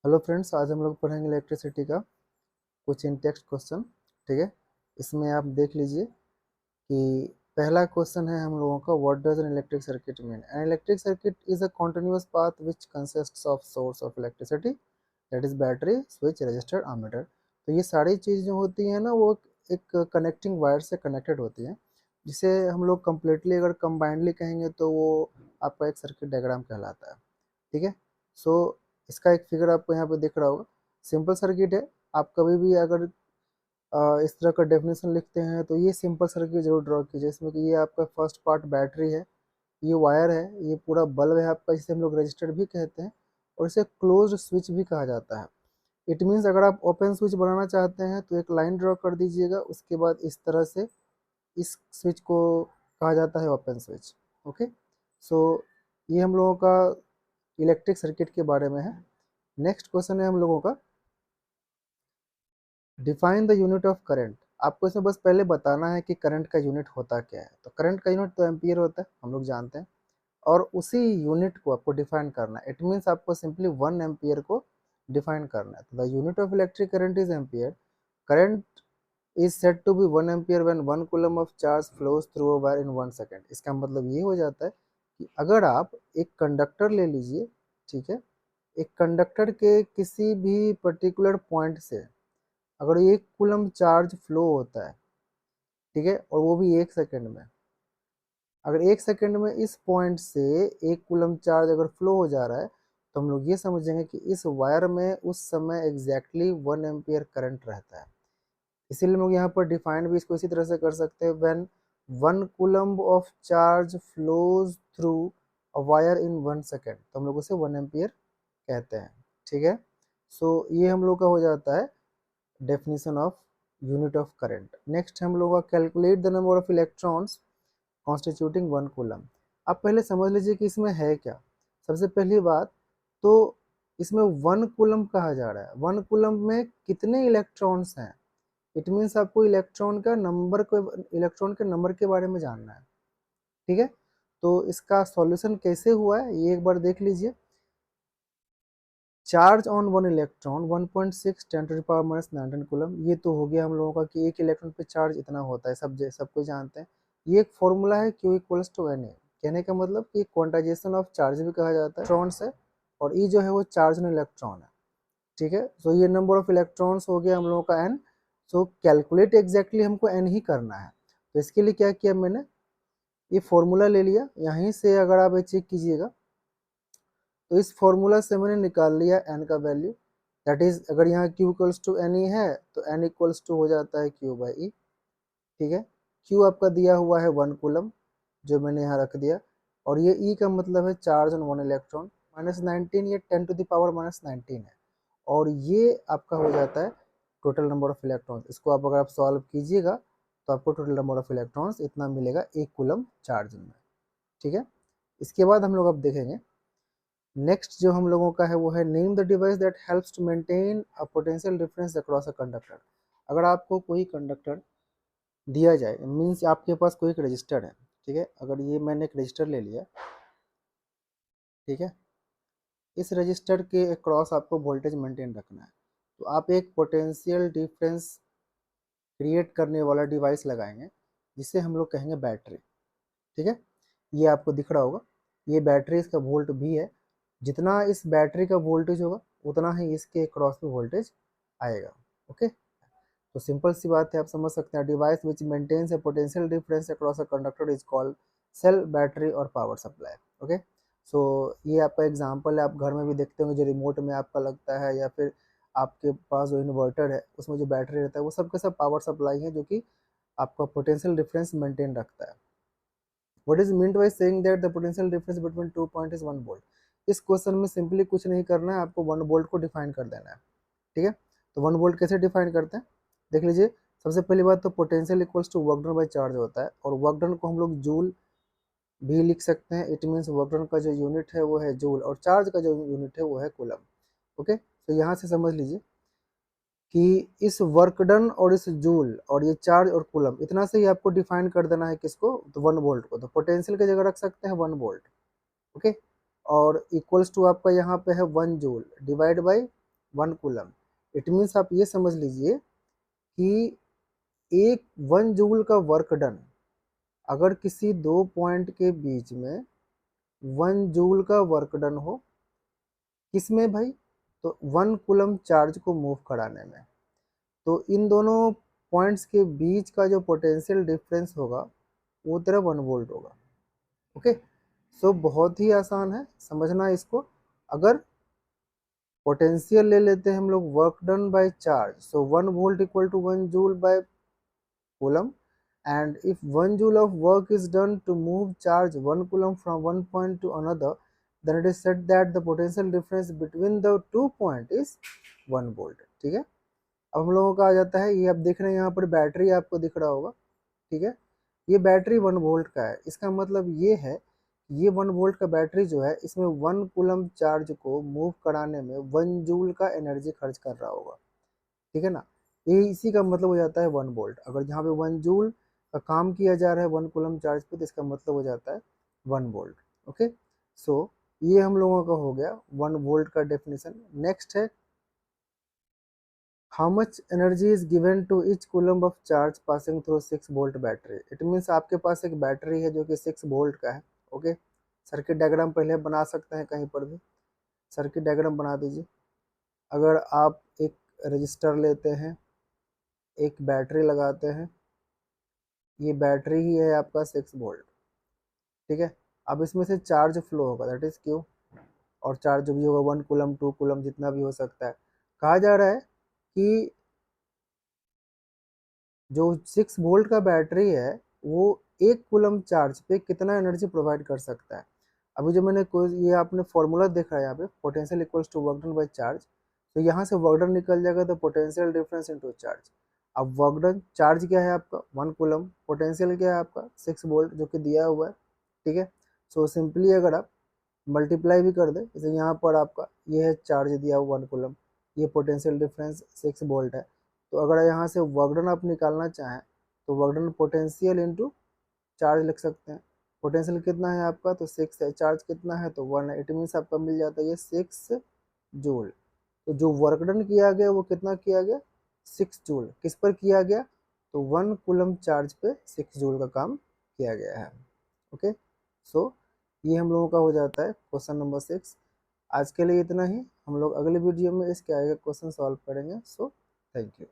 Hello friends, आज हम लोग पढ़ेंगे इलेक्ट्रिसिटी का कुछ इन टेक्स्ट क्वेश्चन। ठीक है, इसमें आप देख लीजिए कि पहला क्वेश्चन है हम लोगों का, what does an electric circuit mean. An electric circuit is a continuous path which consists of source of electricity, that is battery, switch, resistor, ammeter. तो ये सारी चीज़ जो होती है ना, वो एक कनेक्टिंग वायर से कनेक्टेड होती है, जिसे हम लोग कम्प्लीटली अगर कंबाइंडली कहेंगे तो वो आपका एक सर्किट डायग्राम कहलाता है। ठीक है, सो इसका एक फिगर आपको यहाँ पे दिख रहा होगा। सिंपल सर्किट है। आप कभी भी अगर इस तरह का डेफिनेशन लिखते हैं तो ये सिंपल सर्किट जरूर ड्रॉ कीजिए। इसमें कि ये आपका फर्स्ट पार्ट बैटरी है, ये वायर है, ये पूरा बल्ब है आपका, जिसे हम लोग रजिस्टर भी कहते हैं, और इसे क्लोज्ड स्विच भी कहा जाता है। इट मीन्स अगर आप ओपन स्विच बनाना चाहते हैं तो एक लाइन ड्रॉ कर दीजिएगा, उसके बाद इस तरह से इस स्विच को कहा जाता है ओपन स्विच। ओके, सो ये हम लोगों का इलेक्ट्रिक सर्किट के बारे में है। नेक्स्ट क्वेश्चन है हम लोगों का, define the unit of current. आपको इसमें बस पहले बताना है कि करंट का यूनिट होता क्या है। तो करंट का यूनिट तो एम्पियर होता है, हम लोग जानते हैं, और उसी यूनिट को आपको डिफाइन करना है। इट मीन्स आपको सिंपली 1 एम्पियर को डिफाइन करना है। तो the unit of electric current is ampere. Current is said to be 1 ampere when 1 coulomb of charge flows through a wire in 1 second। इसका मतलब ये हो जाता है कि अगर आप एक कंडक्टर ले लीजिए, ठीक है, एक कंडक्टर के किसी भी पर्टिकुलर पॉइंट से अगर 1 कूलम चार्ज फ्लो होता है, ठीक है, और वो भी 1 सेकंड में, अगर 1 सेकंड में इस पॉइंट से 1 कूलम चार्ज अगर फ्लो हो जा रहा है, तो हम लोग ये समझेंगे कि इस वायर में उस समय एग्जैक्टली 1 एम्पियर करंट रहता है। इसीलिए हम लोग यहाँ पर डिफाइन भी इसको इसी तरह से कर सकते हैं, when 1 coulomb of charge flows through a wire in 1 second, तो हम लोग उसे 1 एम्पियर कहते हैं। ठीक है, सो ये हम लोग का हो जाता है definition of unit of current. Next हम लोग का, calculate the number of electrons constituting 1 coulomb. आप पहले समझ लीजिए कि इसमें है क्या। सबसे पहली बात तो, इसमें 1 कूलम कहा जा रहा है, 1 कूलम में कितने इलेक्ट्रॉन्स हैं। इट मीन्स आपको इलेक्ट्रॉन के नंबर के बारे में जानना है। ठीक है, तो इसका सॉल्यूशन कैसे हुआ है ये एक बार देख लीजिए। Charge on 1 electron 1.6 10⁻⁻19 coulomb. ये तो हो गया हम लोगों का कि एक इलेक्ट्रॉन पे चार्ज इतना होता है, सबको जानते हैं। ये एक फॉर्मूला है, Q इक्वल्स टू Na। कहने का मतलब कि क्वांटाइजेशन ऑफ चार्ज भी कहा जाता है इलेक्ट्रॉन से, और ई जो है वो चार्ज ऑन इलेक्ट्रॉन है। ठीक है, सो ये नंबर ऑफ इलेक्ट्रॉन्स हो गया हम लोगों का n। सो कैलकुलेट एग्जैक्टली हमको n ही करना है। तो इसके लिए क्या किया मैंने, ये फॉर्मूला ले लिया। यहीं से अगर आप ये चेक कीजिएगा तो इस फॉर्मूला से मैंने निकाल लिया n का वैल्यू। दैट इज, अगर यहाँ q equals to n e है तो n इक्वल्स टू हो जाता है q बाई ई। ठीक है, q आपका दिया हुआ है 1 कूलम, जो मैंने यहाँ रख दिया, और ये e का मतलब है चार्ज ऑन 1 इलेक्ट्रॉन। -19, ये 10⁻⁻19 है, और ये आपका हो जाता है टोटल नंबर ऑफ इलेक्ट्रॉन्स। इसको आप अगर आप सॉल्व कीजिएगा तो आपको टोटल नंबर ऑफ इलेक्ट्रॉन्स इतना मिलेगा 1 कूलम चार्ज में। ठीक है, इसके बाद हम लोग अब देखेंगे नेक्स्ट जो हम लोगों का है वो है, name the device that helps to maintain a potential difference across a conductor. अगर आपको कोई कंडक्टर दिया जाए, मीन्स आपके पास कोई एक रजिस्टर है, ठीक है, अगर ये मैंने एक रजिस्टर ले लिया, ठीक है, इस रजिस्टर के अक्रॉस आपको वोल्टेज मेंटेन रखना है, तो आप एक पोटेंशियल डिफरेंस क्रिएट करने वाला डिवाइस लगाएंगे, जिसे हम लोग कहेंगे बैटरी। ठीक है, ये आपको दिख रहा होगा, ये बैटरी, इसका वोल्ट भी है। जितना इस बैटरी का वोल्टेज होगा उतना ही इसके क्रॉस पे वोल्टेज आएगा। ओके, तो सिंपल सी बात है, आप समझ सकते हैं, device which maintains a potential difference across a conductor is called cell, battery और पावर सप्लाई। ओके, सो ये आपका एग्जांपल है, आप घर में भी देखते होंगे, जो रिमोट में आपका लगता है, या फिर आपके पास जो इन्वर्टर है उसमें जो बैटरी रहता है, वो सब के सब पावर सप्लाई है, जो कि आपका पोटेंशियल डिफरेंस मेंटेन रखता है। What is meant by saying that the potential difference between 2 points is 1 volt? इस क्वेश्चन में सिंपली कुछ नहीं करना है, आपको 1 वोल्ट को डिफाइन कर देना है। ठीक है, तो 1 वोल्ट कैसे डिफाइन करते हैं, देख लीजिए। सबसे पहली बात तो potential equals to work done by charge होता है, और वर्क डन को हम लोग जूल भी लिख सकते हैं। इट मीन्स वर्क डन का जो यूनिट है वो है जूल, और चार्ज का जो यूनिट है वो है कूलम। ओके, तो यहाँ से समझ लीजिए कि इस वर्क डन और इस जूल और ये चार्ज और कूलम, इतना से ही आपको डिफाइन कर देना है किसको, तो 1 वोल्ट को। तो पोटेंशियल की जगह रख सकते हैं 1 वोल्ट। ओके, और इक्वल्स टू आपका यहाँ पे है 1 joule divide by 1 coulomb. It means आप ये समझ लीजिए कि एक 1 जूल का वर्क डन, अगर किसी दो पॉइंट के बीच में 1 जूल का वर्क डन हो, किसमें भाई, तो 1 कूलम चार्ज को मूव कराने में, तो इन दोनों पॉइंट्स के बीच का जो पोटेंशियल डिफरेंस होगा वो तेरा 1 वोल्ट होगा। ओके, सो बहुत ही आसान है समझना इसको। अगर पोटेंशियल ले लेते हैं हम लोग work done by charge, so 1 volt equal to 1 joule by coulomb, and if 1 joule of work is done to move charge 1 coulomb from one point to another, then it is said that the potential difference between the two point is 1 volt। ठीक है, अब हम लोगों का आ जाता है, ये आप देख रहे हैं यहाँ पर बैटरी आपको दिख रहा होगा। ठीक है, ये बैटरी 1 वोल्ट का है, इसका मतलब ये है ये 1 वोल्ट का बैटरी जो है इसमें 1 कूलम चार्ज को मूव कराने में 1 जूल का एनर्जी खर्च कर रहा होगा। ठीक है ना, ये इसी का मतलब हो जाता है 1 वोल्ट। अगर जहाँ पे 1 जूल का काम किया जा रहा है 1 कूलम चार्ज पे, तो इसका मतलब हो जाता है 1 वोल्ट। ओके, सो ये हम लोगों का हो गया 1 वोल्ट का डेफिनेशन। नेक्स्ट है how much energy is given to each coulomb of charge passing through 6 volt battery. It means आपके पास एक बैटरी है जो कि 6 वोल्ट का है। ओके, सर्किट डायग्राम पहले बना सकते हैं कहीं पर भी, सर्किट डायग्राम बना दीजिए। अगर आप एक रजिस्टर लेते हैं, एक बैटरी लगाते हैं, ये बैटरी ही है आपका 6 वोल्ट। ठीक है, अब इसमें से चार्ज फ्लो होगा, दैट इज क्यू, और चार्ज जो भी होगा 1 कूलम 2 कूलम जितना भी हो सकता है। कहा जा रहा है कि जो 6 वोल्ट का बैटरी है वो 1 कूलम चार्ज पे कितना एनर्जी प्रोवाइड कर सकता है। अभी जो मैंने कोई ये आपने फॉर्मूला देखा है यहाँ पे, potential equals to work done by charge, तो यहाँ से वर्क डन निकल जाएगा तो पोटेंशियल डिफरेंस इनटू चार्ज। अब वर्क डन चार्ज क्या है आपका 1 कूलम, पोटेंशियल क्या है आपका 6 वोल्ट जो कि दिया हुआ है। ठीक है, सो सिंपली अगर आप मल्टीप्लाई भी कर दे, जैसे यहाँ पर आपका ये है चार्ज दिया हुआ 1 कूलम, ये पोटेंशियल डिफरेंस 6 वोल्ट है, तो अगर यहाँ से वर्क डन आप निकालना चाहें तो work done potential into charge लिख सकते हैं। पोटेंशियल कितना है आपका, तो 6 है, चार्ज कितना है तो 1 है, इट मीन्स आपका मिल जाता है ये 6 जूल। तो जो वर्क डन किया गया वो कितना किया गया, 6 जूल। किस पर किया गया, तो 1 कूलम चार्ज पे 6 जूल का काम किया गया है। ओके, सो ये हम लोगों का हो जाता है क्वेश्चन नंबर 6। आज के लिए इतना ही, हम लोग अगले वीडियो में इसके आगे क्वेश्चन सॉल्व करेंगे। So thank you.